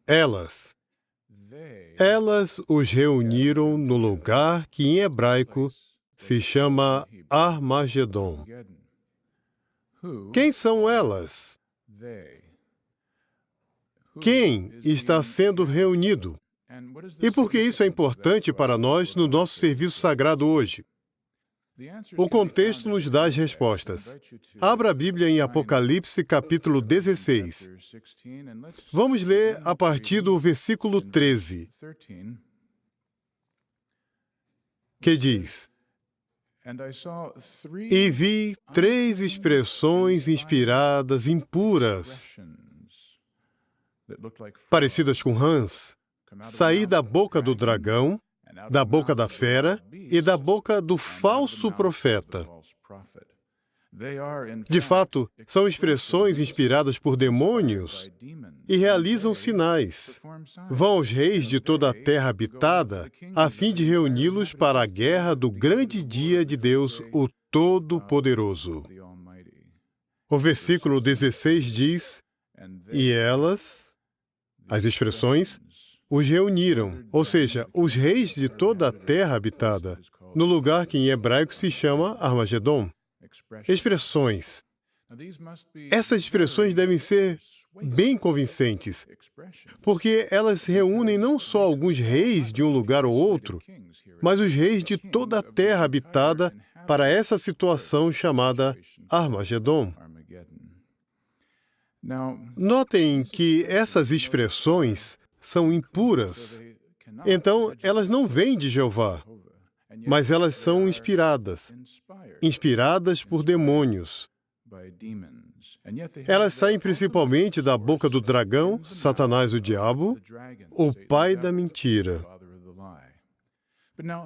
Elas. Elas os reuniram no lugar que em hebraico se chama Armagedon. Quem são elas? Quem está sendo reunido? E por que isso é importante para nós no nosso serviço sagrado hoje? O contexto nos dá as respostas. Abra a Bíblia em Apocalipse, capítulo 16. Vamos ler a partir do versículo 13, que diz: E vi 3 expressões inspiradas, impuras, parecidas com rãs, sair da boca do dragão, da boca da fera e da boca do falso profeta. De fato, são expressões inspiradas por demônios e realizam sinais. Vão aos reis de toda a terra habitada, a fim de reuni-los para a guerra do grande dia de Deus, o Todo-Poderoso. O versículo 16 diz: E elas, as expressões, os reuniram, ou seja, os reis de toda a terra habitada, no lugar que em hebraico se chama Armagedon. Expressões. Essas expressões devem ser bem convincentes, porque elas reúnem não só alguns reis de um lugar ou outro, mas os reis de toda a terra habitada para essa situação chamada Armagedon. Notem que essas expressões são impuras. Então, elas não vêm de Jeová, mas elas são inspiradas por demônios. Elas saem principalmente da boca do dragão, Satanás, o diabo, o pai da mentira.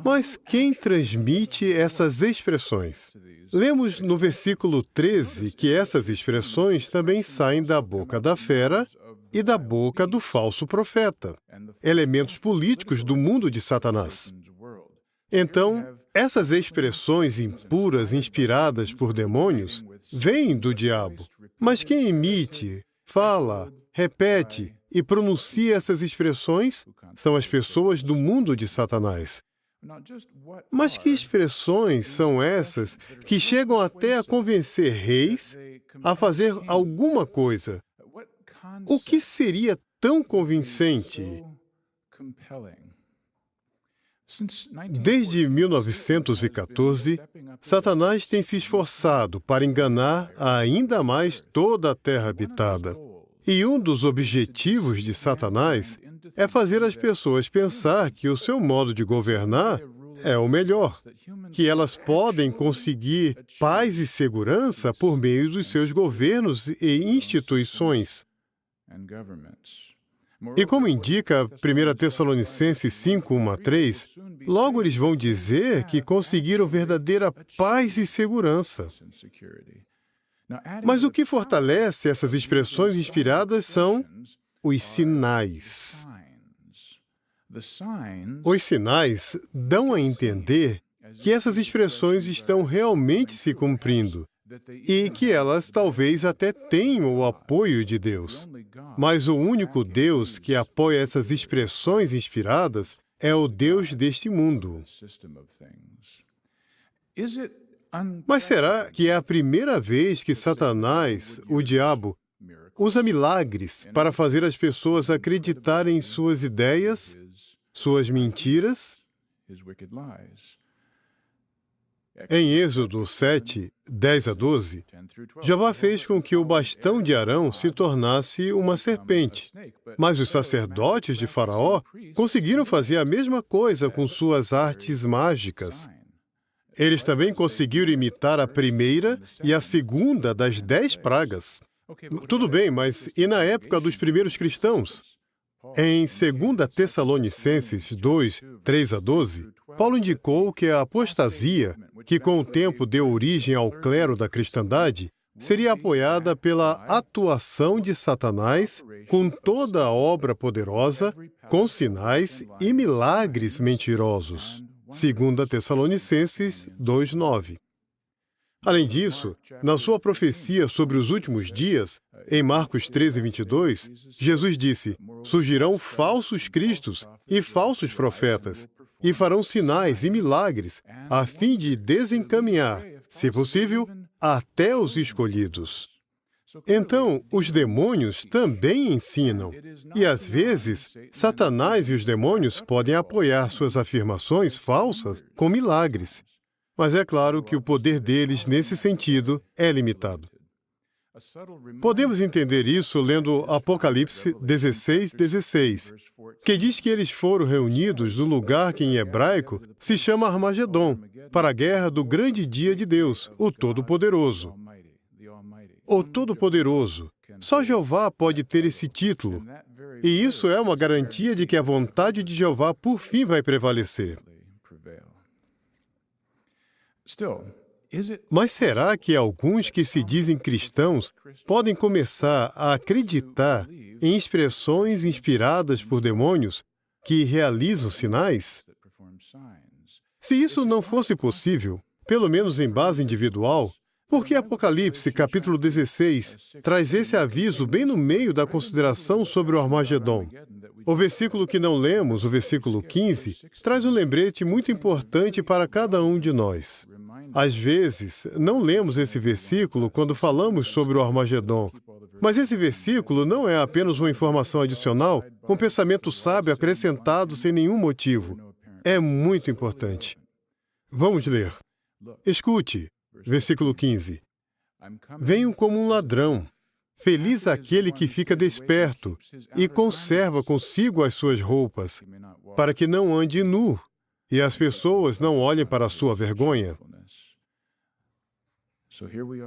Mas quem transmite essas expressões? Lemos no versículo 13 que essas expressões também saem da boca da fera e da boca do falso profeta, elementos políticos do mundo de Satanás. Então, essas expressões impuras, inspiradas por demônios, vêm do diabo. Mas quem emite, fala, repete e pronuncia essas expressões são as pessoas do mundo de Satanás. Mas que expressões são essas que chegam até a convencer reis a fazer alguma coisa? O que seria tão convincente? Desde 1914, Satanás tem se esforçado para enganar ainda mais toda a terra habitada. E um dos objetivos de Satanás é fazer as pessoas pensar que o seu modo de governar é o melhor, que elas podem conseguir paz e segurança por meio dos seus governos e instituições. E como indica 1 Tessalonicenses 5, 1 a 3, logo eles vão dizer que conseguiram verdadeira paz e segurança. Mas o que fortalece essas expressões inspiradas são os sinais. Os sinais dão a entender que essas expressões estão realmente se cumprindo e que elas talvez até tenham o apoio de Deus. Mas o único Deus que apoia essas expressões inspiradas é o Deus deste mundo. Mas será que é a primeira vez que Satanás, o diabo, usa milagres para fazer as pessoas acreditarem em suas ideias, suas mentiras? Em Êxodo 7, 10 a 12, Jeová fez com que o bastão de Arão se tornasse uma serpente. Mas os sacerdotes de Faraó conseguiram fazer a mesma coisa com suas artes mágicas. Eles também conseguiram imitar a primeira e a segunda das 10 pragas. Tudo bem, mas e na época dos primeiros cristãos? Em 2 Tessalonicenses 2, 3 a 12, Paulo indicou que a apostasia, que com o tempo deu origem ao clero da cristandade, seria apoiada pela atuação de Satanás com toda a obra poderosa, com sinais e milagres mentirosos. 2 Tessalonicenses 2, 9. Além disso, na sua profecia sobre os últimos dias, em Marcos 13:22, Jesus disse: surgirão falsos cristos e falsos profetas, e farão sinais e milagres, a fim de desencaminhar, se possível, até os escolhidos. Então, os demônios também ensinam. E, às vezes, Satanás e os demônios podem apoiar suas afirmações falsas com milagres. Mas é claro que o poder deles, nesse sentido, é limitado. Podemos entender isso lendo Apocalipse 16:16, que diz que eles foram reunidos no lugar que em hebraico se chama Armagedon, para a guerra do grande dia de Deus, o Todo-Poderoso. O Todo-Poderoso. Só Jeová pode ter esse título. E isso é uma garantia de que a vontade de Jeová por fim vai prevalecer. Mas será que alguns que se dizem cristãos podem começar a acreditar em expressões inspiradas por demônios que realizam sinais? Se isso não fosse possível, pelo menos em base individual, por que Apocalipse, capítulo 16, traz esse aviso bem no meio da consideração sobre o Armagedon? O versículo que não lemos, o versículo 15, traz um lembrete muito importante para cada um de nós. Às vezes, não lemos esse versículo quando falamos sobre o Armagedon, mas esse versículo não é apenas uma informação adicional, um pensamento sábio acrescentado sem nenhum motivo. É muito importante. Vamos ler. Escute, versículo 15. Venho como um ladrão. Feliz aquele que fica desperto e conserva consigo as suas roupas, para que não ande nu e as pessoas não olhem para a sua vergonha.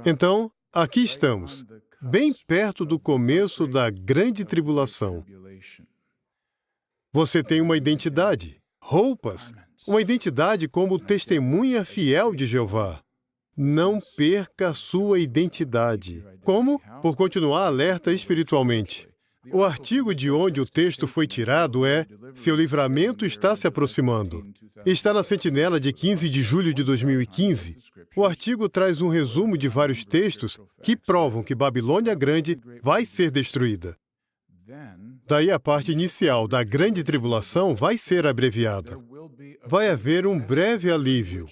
Então, aqui estamos, bem perto do começo da grande tribulação. Você tem uma identidade, roupas, uma identidade como testemunha fiel de Jeová. Não perca a sua identidade. Como? Por continuar alerta espiritualmente. O artigo de onde o texto foi tirado é Seu livramento está se aproximando. Está na Sentinela de 15 de julho de 2015. O artigo traz um resumo de vários textos que provam que Babilônia Grande vai ser destruída. Daí a parte inicial da grande tribulação vai ser abreviada. Vai haver um breve alívio.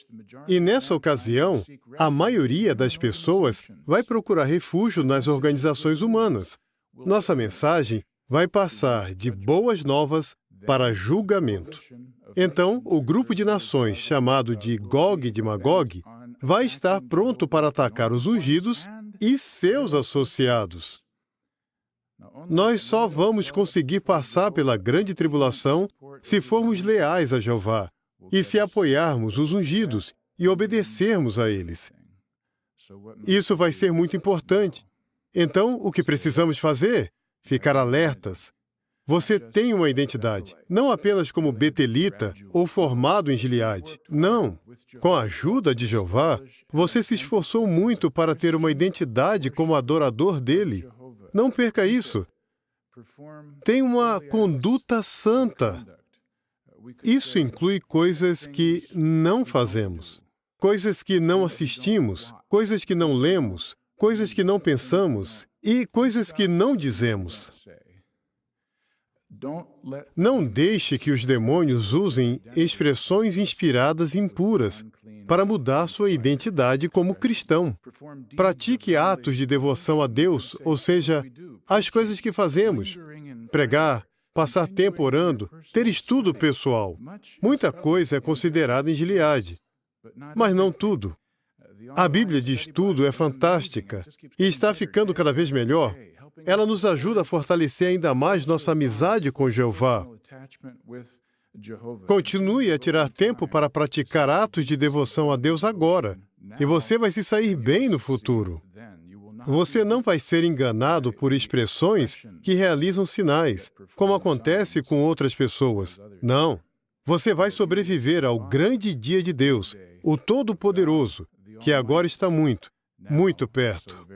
E nessa ocasião, a maioria das pessoas vai procurar refúgio nas organizações humanas. Nossa mensagem vai passar de boas novas para julgamento. Então, o grupo de nações, chamado de Gog de Magog, vai estar pronto para atacar os ungidos e seus associados. Nós só vamos conseguir passar pela grande tribulação se formos leais a Jeová e se apoiarmos os ungidos e obedecermos a eles. Isso vai ser muito importante. Então, o que precisamos fazer? Ficar alertas. Você tem uma identidade, não apenas como betelita ou formado em Gileade. Não. Com a ajuda de Jeová, você se esforçou muito para ter uma identidade como adorador dele. Não perca isso. Tem uma conduta santa. Isso inclui coisas que não fazemos, coisas que não assistimos, coisas que não lemos, coisas que não pensamos e coisas que não dizemos. Não deixe que os demônios usem expressões inspiradas e impuras para mudar sua identidade como cristão. Pratique atos de devoção a Deus, ou seja, as coisas que fazemos. Pregar, passar tempo orando, ter estudo pessoal. Muita coisa é considerada em Gileade, mas não tudo. A Bíblia de estudo é fantástica e está ficando cada vez melhor. Ela nos ajuda a fortalecer ainda mais nossa amizade com Jeová. Continue a tirar tempo para praticar atos de devoção a Deus agora, e você vai se sair bem no futuro. Você não vai ser enganado por expressões que realizam sinais, como acontece com outras pessoas. Não. Você vai sobreviver ao grande dia de Deus, o Todo-Poderoso, que agora está muito, muito perto.